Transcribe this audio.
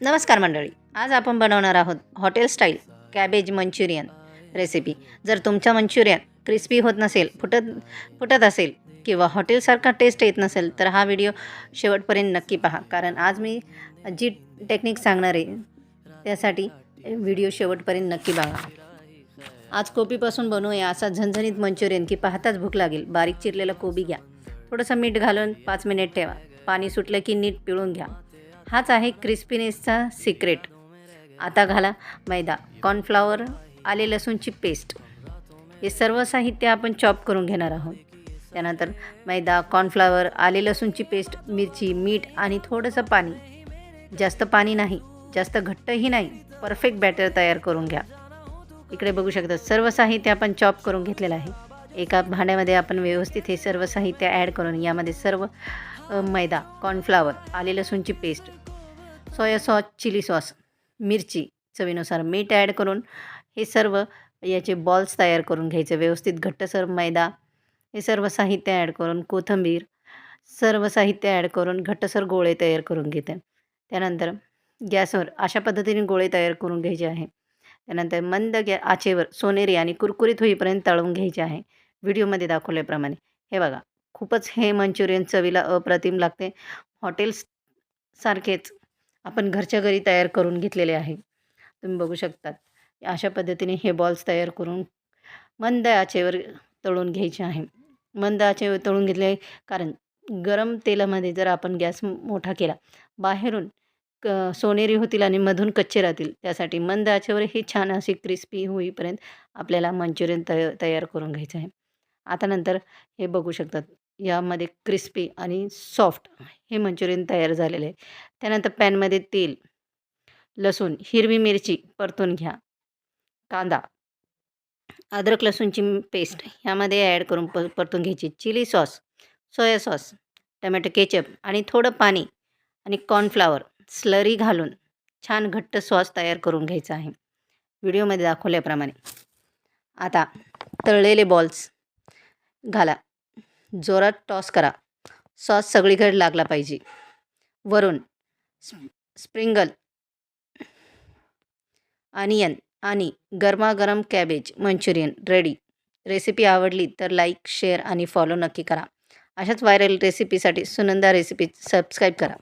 नमस्कार मंडळी. आज आपण बनवणार आहोत hotel style cabbage Manchurian recipe. जर तुमचा मंचुरियन क्रिस्पी होत नसेल, फुटत फुटत असेल किंवा हॉटेलसारखा टेस्ट येत नसेल, तर हा व्हिडिओ शेवटपर्यंत नक्की पहा. कारण आज मी जी टेक्निक सांगणार आहे, त्यासाठी व्हिडिओ शेवटपर्यंत नक्की बघा. आज कोबीपासून बनवूया असा झणझणीत मंचुरियन की पाहताच भूक लागेल. बारीक चिरलेला कोबी घ्या. थोडंसं मीठ घालून 5 मिनिट ठेवा. पाणी सुटलं की नीट पिळून घ्या. हाच आहे क्रिस्पीनेसचा सिक्रेट. आता घाला मैदा, कॉर्नफ्लॉवर, आले लसूणची पेस्ट. हे सर्व साहित्य आपण चॉप करून घेणार आहोत. त्यानंतर मैदा, कॉर्नफ्लॉवर, आले लसूणची पेस्ट, मिरची, मीठ आणि थोडंसं पाणी. जास्त पाणी नाही, जास्त घट्टही नाही. परफेक्ट बॅटर तयार करून घ्या. इकडे बघू शकता सर्व साहित्य आपण चॉप करून घेतलेलं आहे. एका भांड्यामध्ये आपण व्यवस्थित हे सर्व साहित्य ॲड करून यामध्ये सर्व मैदा, कॉर्नफ्लॉवर, आले लसूणची paste, soya sauce, chilli sauce, मिरची, चवीनुसार मीठ ॲड करून हे सर्व याचे बॉल्स तयार करून घ्यायचे. व्यवस्थित घट्टसर मैदा, हे सर्व साहित्य ॲड करून कोथिंबीर, सर्व साहित्य ॲड करून घट्टसर गोळे तयार करून घेते. त्यानंतर गॅसवर अशा पद्धतीने गोळे तयार करून घ्यायचे आहे. त्यानंतर मंद आचेवर सोनेरी आणि कुरकुरीत होईपर्यंत तळून घ्यायचे आहे. व्हिडिओमध्ये दाखवल्याप्रमाणे. हे बघा, खूपच हे मंचुरियन चवीला अप्रतिम लागते. हॉटेल्स सारखेच आपण घरच्या घरी तयार करून घेतलेले आहे. तुम्ही बघू शकतात. अशा पद्धतीने हे बॉल्स तयार करून मंद आचेवर तळून घ्यायचे आहे. मंद आचेवर तळून घेतले कारण गरम तेलामध्ये जर आपण गॅस मोठा केला, बाहेरून सोनेरी होतील आणि मधून कच्चे राहतील. त्यासाठी मंद आचेवर हे छान असे क्रिस्पी होईपर्यंत आपल्याला मंचुरियन तयार करून घ्यायचं आहे. आता नंतर हे बघू शकतात. यामध्ये क्रिस्पी आणि सॉफ्ट हे मंचुरियन तयार झालेले आहे. त्यानंतर पॅनमध्ये तेल, लसूण, हिरवी मिरची परतून घ्या. कांदा, अद्रक लसूणची पेस्ट ह्यामध्ये ॲड करून परतून घ्यायची. Chilli sauce, soya sauce, tomato ketchup आणि थोडं पाणी आणि कॉर्नफ्लॉवर स्लरी घालून छान घट्ट सॉस तयार करून घ्यायचा आहे. व्हिडिओमध्ये दाखवल्याप्रमाणे. आता तळलेले बॉल्स घाला. जोरात टॉस करा. सॉस सगळीकडे लागला पाहिजे. वरून स्प्रिंगल, अनियन आणि गरमागरम कॅबेज मंचुरियन रेडी. रेसिपी आवडली तर लाईक, शेअर आणि फॉलो नक्की करा. अशाच व्हायरल रेसिपीसाठी सुनंदा रेसिपी सबस्क्राईब करा.